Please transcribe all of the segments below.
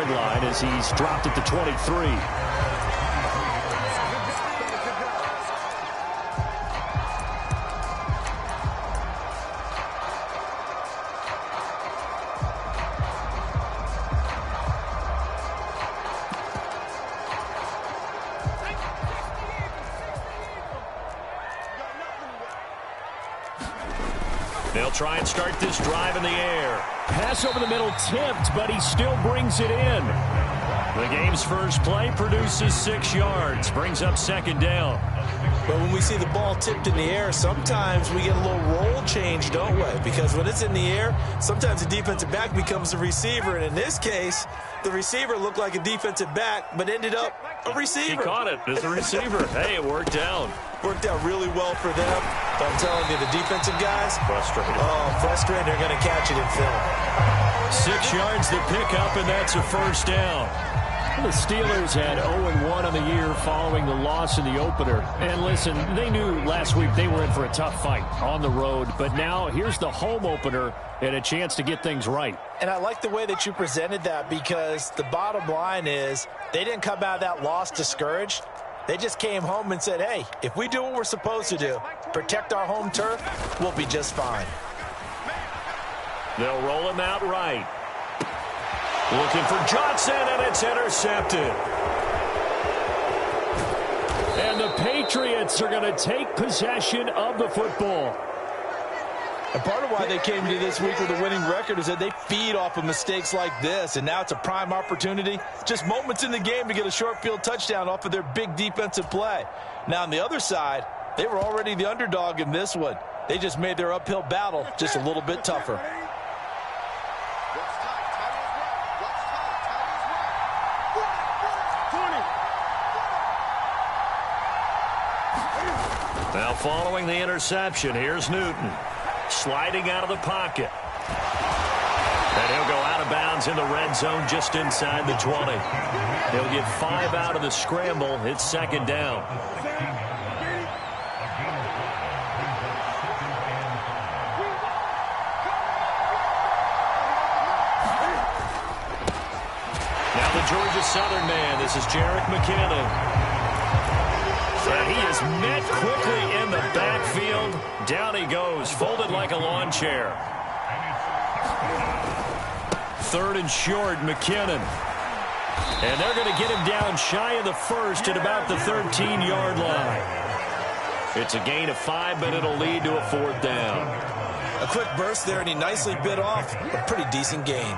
yard line as he's dropped at the 23. They'll try and start this drive in the air. Pass over the middle tipped, but he still brings it in. The game's first play produces 6 yards, brings up second down. But when we see the ball tipped in the air, sometimes we get a little roll change, don't we? Because when it's in the air, sometimes the defensive back becomes the receiver. And in this case, the receiver looked like a defensive back, but ended up a receiver. He caught it as a receiver. Hey, it worked out. Worked out really well for them. But I'm telling you, the defensive guys, frustrated. Oh, frustrated. They're going to catch it in film. 6 yards to pick up, and that's a first down. The Steelers had 0-1 on the year following the loss in the opener. And listen, they knew last week they were in for a tough fight on the road. But now here's the home opener and a chance to get things right. And I like the way that you presented that, because the bottom line is they didn't come out of that loss discouraged. They just came home and said, hey, if we do what we're supposed to do, protect our home turf, we'll be just fine. They'll roll him out right. Looking for Johnson, and it's intercepted. And the Patriots are going to take possession of the football. And part of why they came to this week with a winning record is that they feed off of mistakes like this, and now it's a prime opportunity. Just moments in the game to get a short field touchdown off of their big defensive play. Now, on the other side, they were already the underdog in this one. They just made their uphill battle just a little bit tougher. Now following the interception, here's Newton. Sliding out of the pocket. And he'll go out of bounds in the red zone just inside the 20. He'll get 5 out of the scramble. It's second down. Now the Georgia Southern man. This is Jerick McKinnon. And he is met quickly in the backfield. Down he goes, folded like a lawn chair. 3rd and short, McKinnon. And they're going to get him down shy of the first at about the 13-yard line. It's a gain of 5, but it'll lead to a 4th down. A quick burst there, and he nicely bit off a pretty decent gain.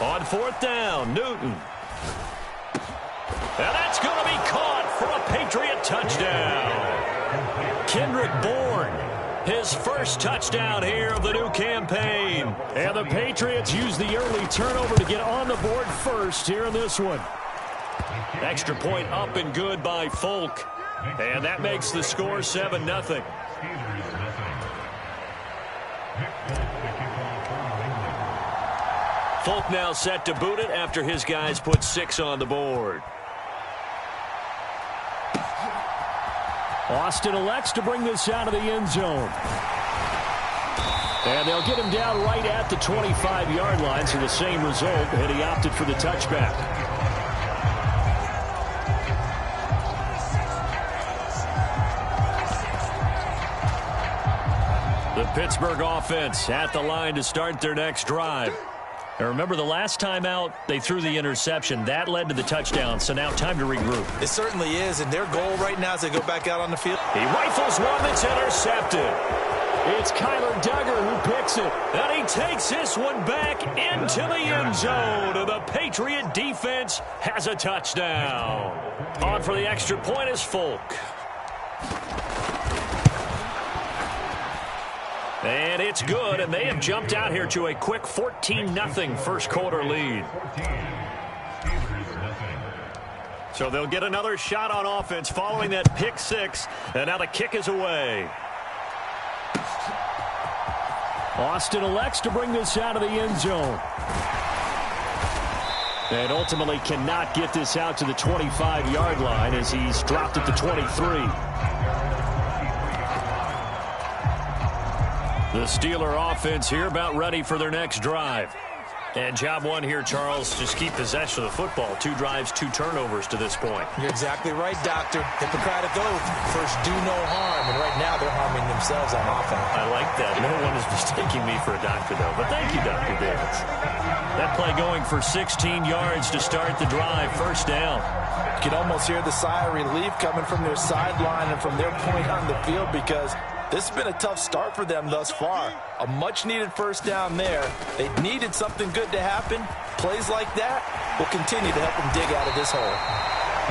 On 4th down, Newton. And that's going to be caught for a Patriot touchdown. Kendrick Bourne, his first touchdown here of the new campaign. And the Patriots use the early turnover to get on the board first here in this one. Extra point up and good by Folk. And that makes the score 7-0. Folk now set to boot it after his guys put 6 on the board. Austin elects to bring this out of the end zone. And they'll get him down right at the 25-yard line, so the same result, and he opted for the touchback. The Pittsburgh offense at the line to start their next drive. Now remember, the last time out, they threw the interception. That led to the touchdown, so now time to regroup. It certainly is, and their goal right now is to go back out on the field. He rifles one that's intercepted. It's Kyler Duggar who picks it, and he takes this one back into the end zone. And the Patriot defense has a touchdown. On for the extra point is Folk. And it's good, and they have jumped out here to a quick 14-0 first quarter lead. So they'll get another shot on offense following that pick 6, and now the kick is away. Austin elects to bring this out of the end zone. And ultimately cannot get this out to the 25-yard line as he's dropped at the 23. The Steeler offense here about ready for their next drive. And job one here, Charles, just keep possession of the football. 2 drives, 2 turnovers to this point. You're exactly right, Doctor. Hippocratic oath. First, do no harm. And right now, they're harming themselves on offense. I like that. No one is mistaking me for a doctor, though. But thank you, Dr. Davis. That play going for 16 yards to start the drive. First down. You can almost hear the sigh of relief coming from their sideline and from their point on the field because this has been a tough start for them thus far. A much-needed first down there. They needed something good to happen. Plays like that will continue to help them dig out of this hole.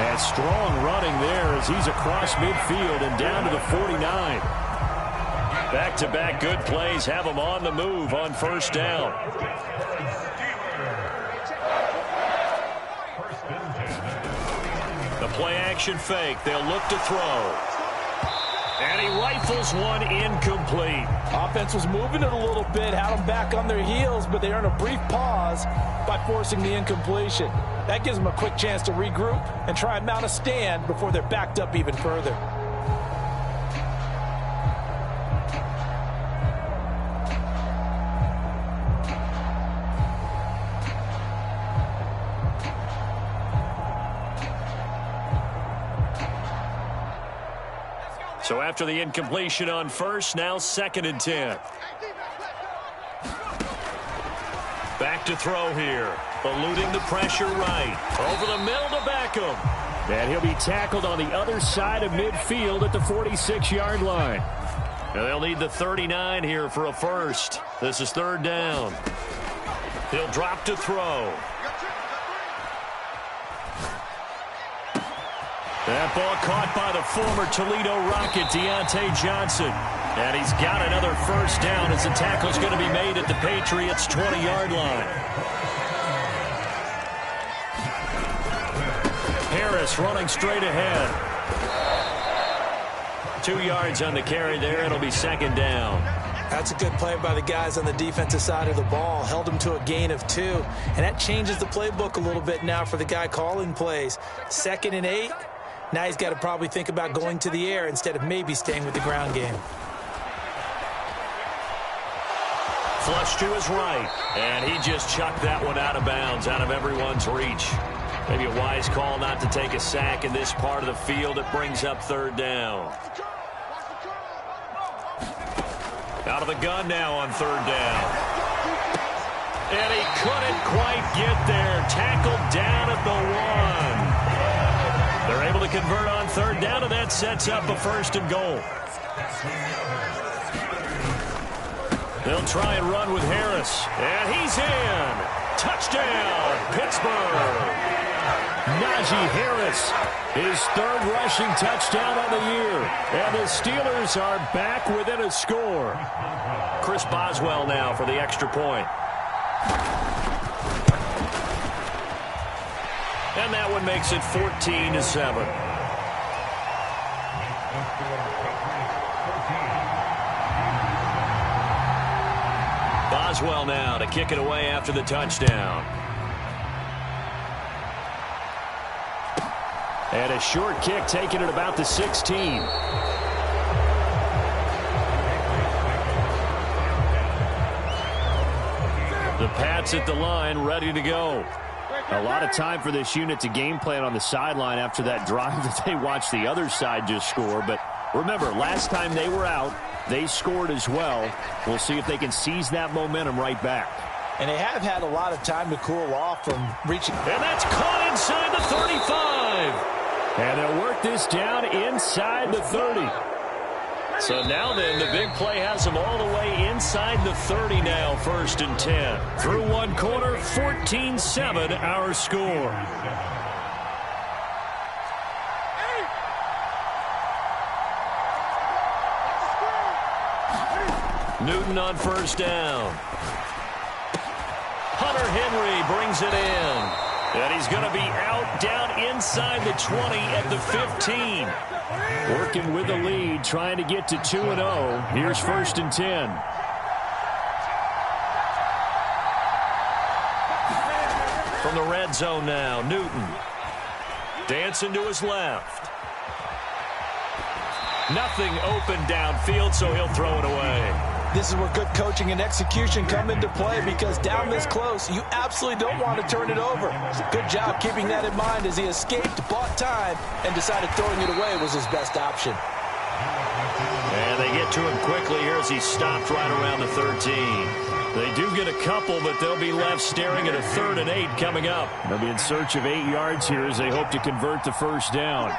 And strong running there as he's across midfield and down to the 49. Back-to-back good plays have them on the move on first down. The play-action fake. They'll look to throw. And he rifles one incomplete. Offense was moving it a little bit, had them back on their heels, but they earned a brief pause by forcing the incompletion. That gives them a quick chance to regroup and try and mount a stand before they're backed up even further. So after the incompletion on first, now 2nd and 10. Back to throw here. Eluding the pressure right. Over the middle to Beckham. And he'll be tackled on the other side of midfield at the 46-yard line. And they'll need the 39 here for a first. This is 3rd down. He'll drop to throw. That ball caught by the former Toledo Rocket, Deontay Johnson. And he's got another first down as the tackle's going to be made at the Patriots' 20-yard line. Harris running straight ahead. 2 yards on the carry there. It'll be 2nd down. That's a good play by the guys on the defensive side of the ball. Held them to a gain of 2. And that changes the playbook a little bit now for the guy calling plays. 2nd and 8. Now he's got to probably think about going to the air instead of maybe staying with the ground game. Flush to his right. And he just chucked that one out of bounds, out of everyone's reach. Maybe a wise call not to take a sack in this part of the field. It brings up 3rd down. Out of the gun now on 3rd down. And he couldn't quite get there. Tackled down at the 1. They're able to convert on 3rd down, and that sets up a 1st and goal. They'll try and run with Harris. And he's in. Touchdown, Pittsburgh. Najee Harris, his 3rd rushing touchdown on the year. And the Steelers are back within a score. Chris Boswell now for the extra point. And that one makes it 14-7. Boswell now to kick it away after the touchdown. And a short kick taken at about the 16. The Pats at the line, ready to go. A lot of time for this unit to game plan on the sideline after that drive that they watched the other side just score. But remember, last time they were out, they scored as well. We'll see if they can seize that momentum right back. And they have had a lot of time to cool off from reaching. And that's caught inside the 35. And they'll work this down inside the 30. So now then, the big play has them all the way inside the 30 now, 1st and 10. Through one quarter, 14-7 our score. Newton on 1st down. Hunter Henry brings it in. And he's going to be out down inside the 20 at the 15. Working with the lead, trying to get to 2-0. Here's 1st and 10. From the red zone now, Newton. Dancing to his left. Nothing open downfield, so he'll throw it away. This is where good coaching and execution come into play, because down this close, you absolutely don't want to turn it over. Good job keeping that in mind as he escaped, bought time, and decided throwing it away was his best option. And they get to him quickly here as he stopped right around the 13. They do get a couple, but they'll be left staring at a 3rd and 8 coming up. They'll be in search of 8 yards here as they hope to convert the first down.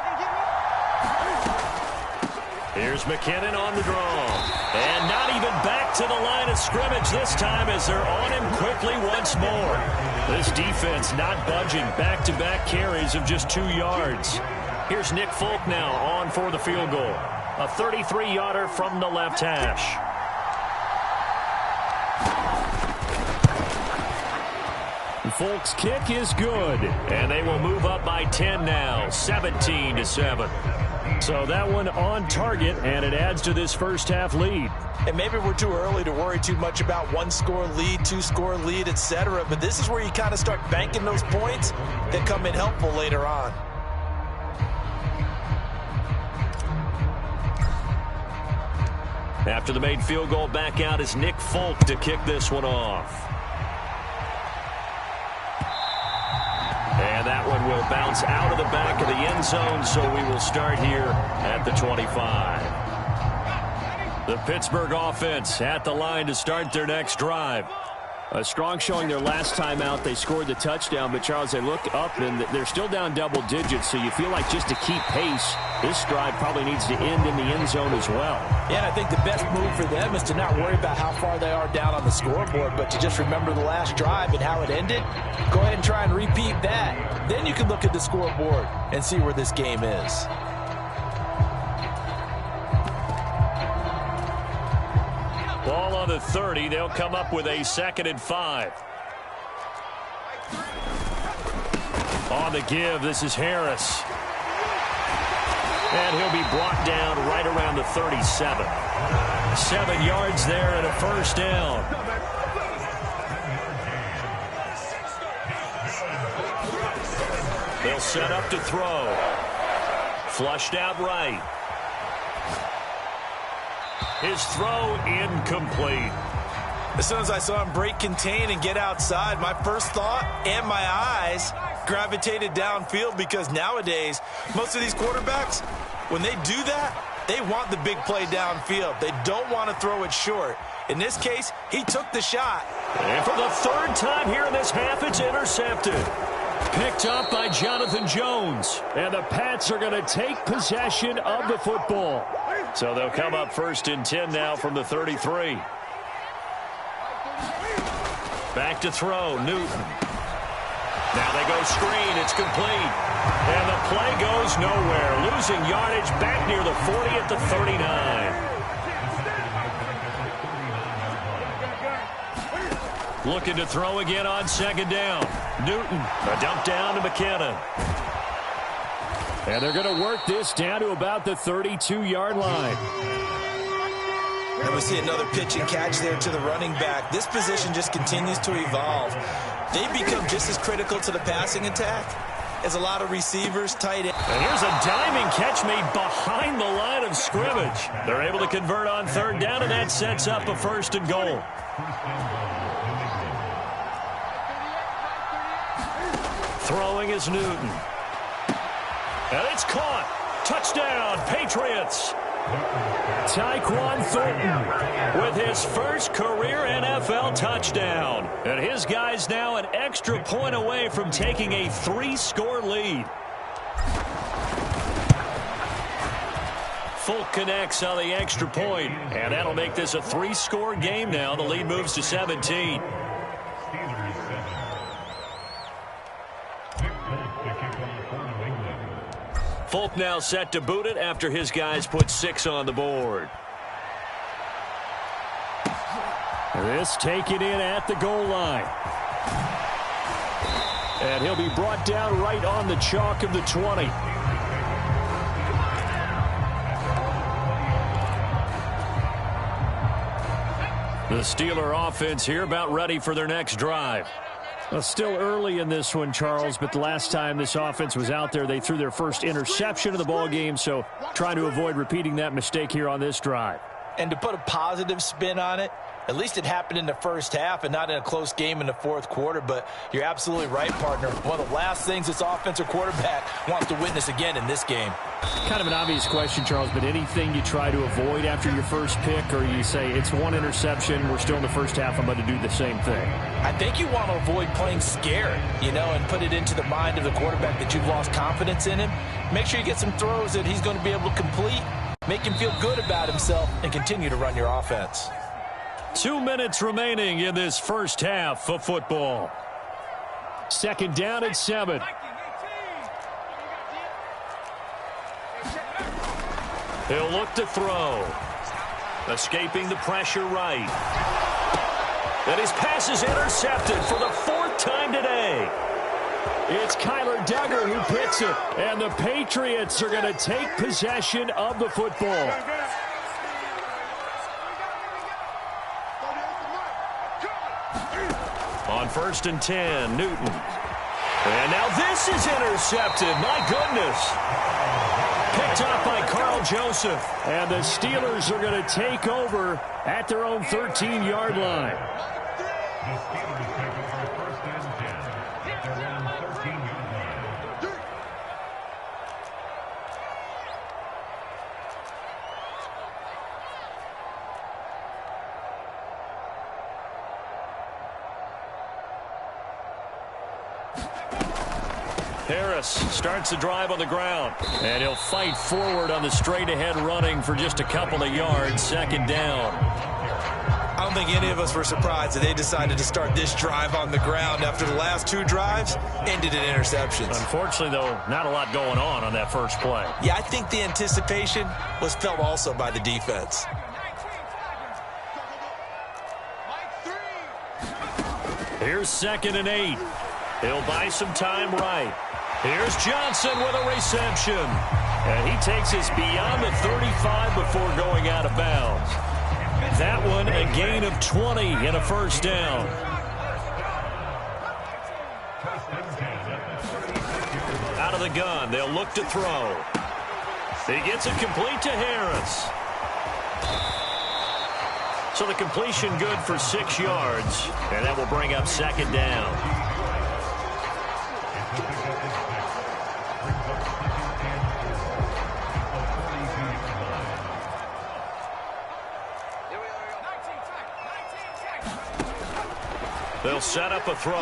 Here's McKinnon on the draw. And not even back to the line of scrimmage this time as they're on him quickly once more. This defense not budging. Back-to-back carries of just 2 yards. Here's Nick Folk now on for the field goal. A 33-yarder from the left hash. Folk's kick is good. And they will move up by 10 now. 17-7. So that one on target, and it adds to this first half lead. And maybe we're too early to worry too much about 1-score lead, 2-score lead, etc. But this is where you kind of start banking those points that come in helpful later on. After the made field goal, back out is Nick Folk to kick this one off. And that one will bounce out of the back of the end zone, so we will start here at the 25. The Pittsburgh offense at the line to start their next drive. A strong showing their last time out. They scored the touchdown, but, Charles, they look up, and they're still down double digits, so you feel like just to keep pace, this drive probably needs to end in the end zone as well. Yeah, and I think the best move for them is to not worry about how far they are down on the scoreboard, but to just remember the last drive and how it ended. Go ahead and try and repeat that. Then you can look at the scoreboard and see where this game is. Ball on the 30. They'll come up with a 2nd and 5. On the give, this is Harris. And he'll be brought down right around the 37. 7 yards there and a first down. They'll set up to throw. Flushed out right. His throw incomplete. As soon as I saw him break contain and get outside, my first thought and my eyes gravitated downfield, because nowadays, most of these quarterbacks, when they do that, they want the big play downfield. They don't want to throw it short. In this case, he took the shot. And for the 3rd time here in this half, it's intercepted. Picked up by Jonathan Jones. And the Pats are going to take possession of the football. So they'll come up 1st and 10 now from the 33. Back to throw, Newton. Now they go screen, it's complete. And the play goes nowhere. Losing yardage back near the 40 at the 39. Looking to throw again on 2nd down. Newton, a dump down to McKinnon. And they're going to work this down to about the 32-yard line. And we see another pitch and catch there to the running back. This position just continues to evolve. They become just as critical to the passing attack as a lot of receivers, tight end. And here's a diving catch made behind the line of scrimmage. They're able to convert on 3rd down, and that sets up a 1st and goal. Throwing is Newton. And it's caught. Touchdown, Patriots. Tyquan Thornton with his first career NFL touchdown. And his guys now an extra point away from taking a 3-score lead. Folk connects on the extra point, and that'll make this a 3-score game now. The lead moves to 17. Folk now set to boot it after his guys put 6 on the board. This taken in at the goal line. And he'll be brought down right on the chalk of the 20. The Steeler offense here about ready for their next drive. Well, still early in this one, Charles, but the last time this offense was out there, they threw their first interception of the ball game, so trying to avoid repeating that mistake here on this drive. And to put a positive spin on it, at least it happened in the first half and not in a close game in the fourth quarter. But you're absolutely right, partner. One of the last things this offensive quarterback wants to witness again in this game. Kind of an obvious question, Charles, but anything you try to avoid after your first pick, or you say it's one interception, we're still in the first half, I'm going to do the same thing? I think you want to avoid playing scared, and put it into the mind of the quarterback that you've lost confidence in him. Make sure you get some throws that he's going to be able to complete, make him feel good about himself, and continue to run your offense. 2 minutes remaining in this first half of football. Second down and 7. He'll look to throw. Escaping the pressure right. And his pass is intercepted for the 4th time today. It's Kyler Duggar who picks it. And the Patriots are going to take possession of the football. On 1st and 10, Newton. And now this is intercepted. My goodness. Picked up by Carl Joseph. And the Steelers are going to take over at their own 13-yard line. Harris starts the drive on the ground, and he'll fight forward on the straight-ahead running for just a couple of yards. Second down. I don't think any of us were surprised that they decided to start this drive on the ground after the last 2 drives ended in interceptions. Unfortunately, though, not a lot going on that first play. Yeah, I think the anticipation was felt also by the defense. Here's 2nd and 8. He'll buy some time right. Here's Johnson with a reception. And he takes us beyond the 35 before going out of bounds. That one a gain of 20 and a first down. Out of the gun, they'll look to throw. He gets it complete to Harris. So the completion good for 6 yards, and that will bring up 2nd down. They'll set up a throw.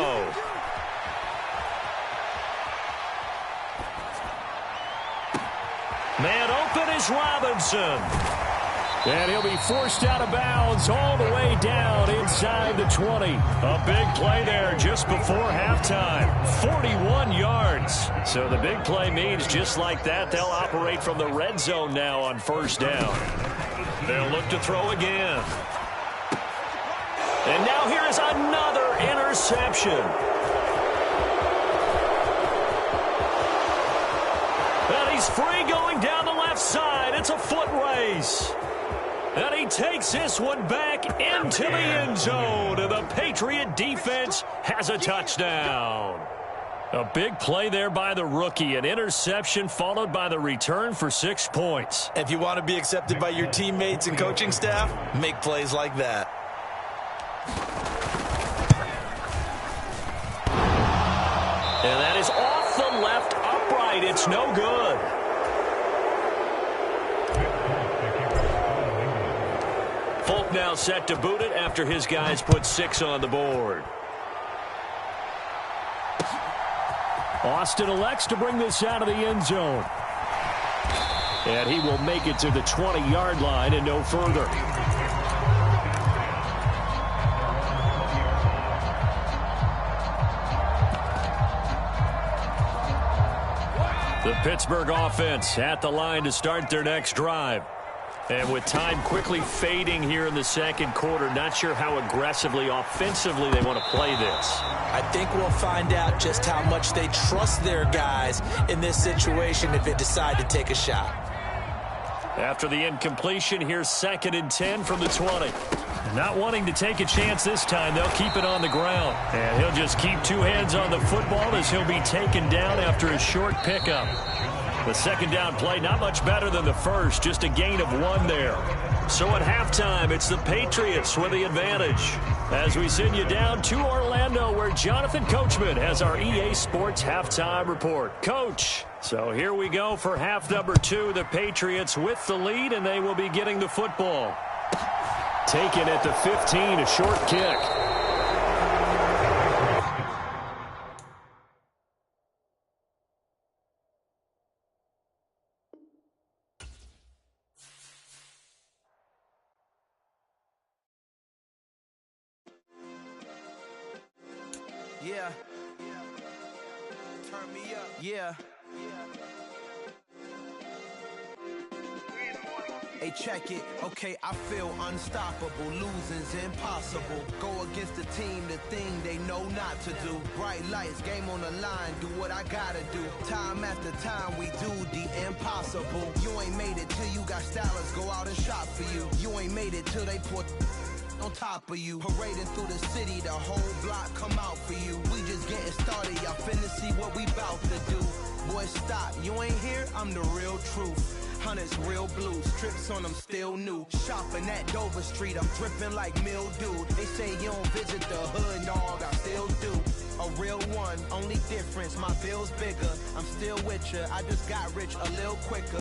Man open is Robinson. And he'll be forced out of bounds all the way down inside the 20. A big play there just before halftime. 41 yards. So the big play means just like that, they'll operate from the red zone now on 1st down. They'll look to throw again. And now here is another interception. And he's free going down the left side. It's a foot race. And he takes this one back into the end zone. And the Patriot defense has a touchdown. A big play there by the rookie. An interception followed by the return for 6 points. If you want to be accepted by your teammates and coaching staff, make plays like that. And that is off the left upright. It's no good. Folk now set to boot it after his guys put 6 on the board. Austin elects to bring this out of the end zone. And he will make it to the 20-yard line and no further. The Pittsburgh offense at the line to start their next drive. And with time quickly fading here in the second quarter, not sure how aggressively, offensively they want to play this. I think we'll find out just how much they trust their guys in this situation if they decide to take a shot. After the incompletion, here's 2nd and 10 from the 20. Not wanting to take a chance this time, they'll keep it on the ground. And he'll just keep two hands on the football as he'll be taken down after a short pickup. The second down play, not much better than the first, just a gain of 1 there. So at halftime, it's the Patriots with the advantage. As we send you down to Orlando, where Jonathan Coachman has our EA Sports halftime report. Coach, so here we go for half number 2. The Patriots with the lead, and they will be getting the football. Taken at the 15, a short kick. Yeah. Turn me up. Yeah. Hey, check it. Okay, I feel unstoppable. Losing's impossible. Go against the team, the thing they know not to do. Bright lights, game on the line. Do what I gotta do. Time after time, we do the impossible. You ain't made it till you got stylists go out and shop for you. You ain't made it till they put on top of you. Parading through the city, the whole block come out for you. We just getting started, y'all finna see what we bout to do. Boy, stop, you ain't here, I'm the real truth. Hunters real blue, strips on them still new. Shopping at Dover Street, I'm dripping like mildew. They say you don't visit the hood, dog, I still do. A real one, only difference, my bill's bigger. I'm still with ya, I just got rich a little quicker.